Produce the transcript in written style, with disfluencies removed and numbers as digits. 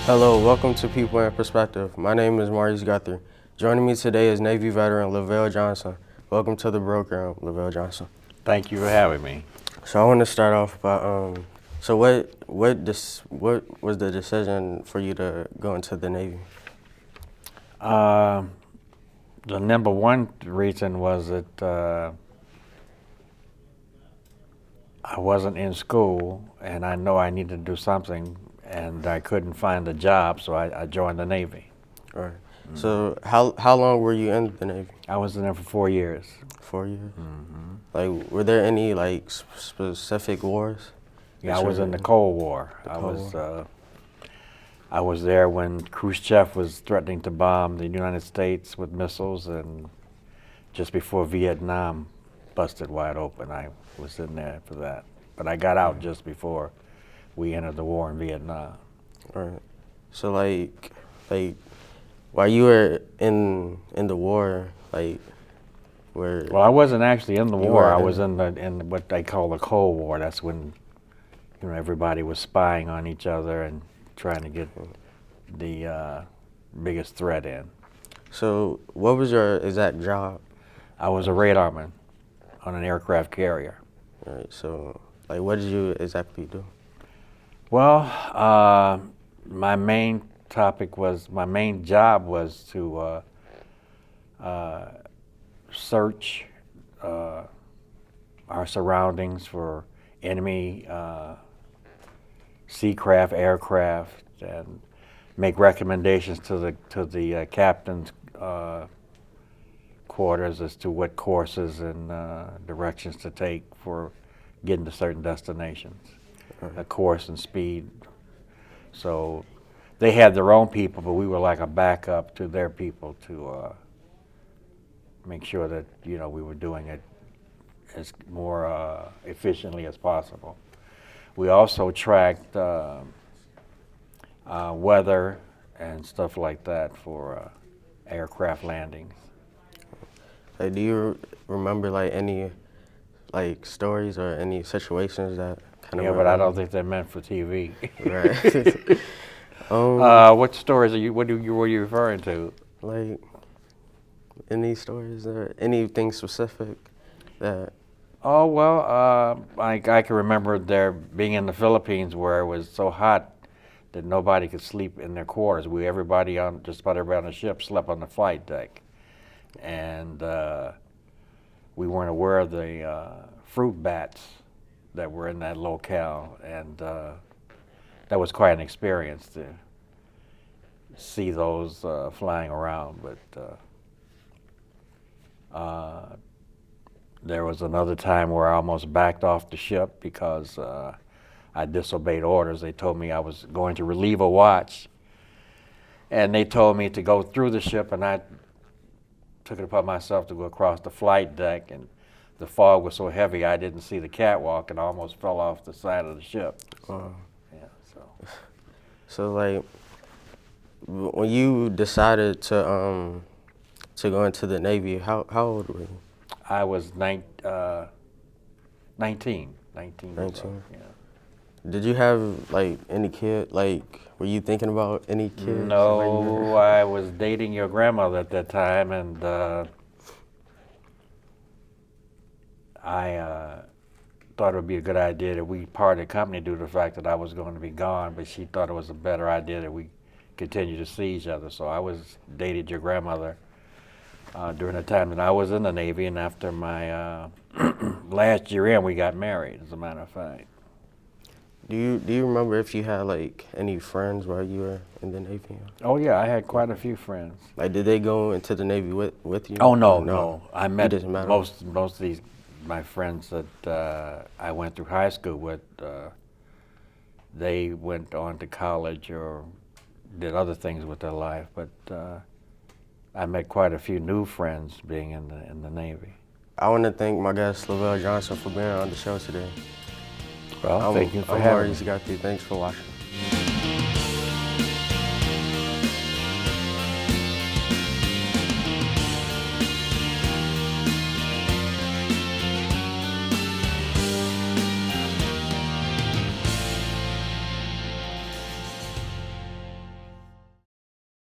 Hello, welcome to People in Perspective. My name is Maurice Guthrie. Joining me today is Navy veteran LaVelle Johnson. Welcome to the program, LaVelle Johnson. Thank you for having me. So I want to start off by, so what was the decision for you to go into the Navy? The number one reason was that I wasn't in school and I know I needed to do something and I couldn't find a job, so I joined the Navy. All right. So how long were you in the Navy? I was in there for 4 years. 4 years? Like, were there any like specific wars? Yeah, I was in the Cold War. I was there when Khrushchev was threatening to bomb the United States with missiles, and just before Vietnam busted wide open, I was in there for that. But I got out just before we entered the war in Vietnam. All right. So like while you were in the war, like where? Well, I wasn't actually in the war. were I was in what they call the Cold War. That's when everybody was spying on each other and trying to get the biggest threat in. So what was your exact job? I was a radarman on an aircraft carrier. All right. So like, what did you exactly do? Well, my main job was to search our surroundings for enemy seacraft, aircraft, and make recommendations to the captain's quarters as to what courses and directions to take for getting to certain destinations, course and speed. So they had their own people, but we were like a backup to their people to make sure that we were doing it as more efficiently as possible. We also tracked weather and stuff like that for aircraft landings. Like, do you remember like any like stories or any situations that kind of? Yeah, but I don't think they're meant for TV. Right. What stories are you? What were you referring to? Like any stories or anything specific that? Oh well, I can remember there being in the Philippines where it was so hot that nobody could sleep in their quarters. Just about everybody on the ship slept on the flight deck, and we weren't aware of the fruit bats that were in that locale, and that was quite an experience to see those flying around. But there was another time where I almost backed off the ship because I disobeyed orders. They told me I was going to relieve a watch, and they told me to go through the ship, and I took it upon myself to go across the flight deck, and the fog was so heavy I didn't see the catwalk and I almost fell off the side of the ship. So like, when you decided to go into the Navy, how old were you? I was 19. 19. Yeah. Did you have like any kid? Like, were you thinking about any kids? No, I was dating your grandmother at that time, and I thought it would be a good idea that we parted the company due to the fact that I was going to be gone, but she thought it was a better idea that we continue to see each other. So I dated your grandmother during the time that I was in the Navy, and after my last year in, we got married, as a matter of fact. Do you remember if you had like any friends while you were in the Navy? Oh yeah, I had quite a few friends. Like, did they go into the Navy with you? Oh no. I met most of these my friends that I went through high school with. They went on to college or did other things with their life, but I met quite a few new friends being in the Navy. I want to thank my guest LaVelle Johnson for being on the show today. Well, thank you for having me. I'm Maurice Guthrie. Thanks for watching.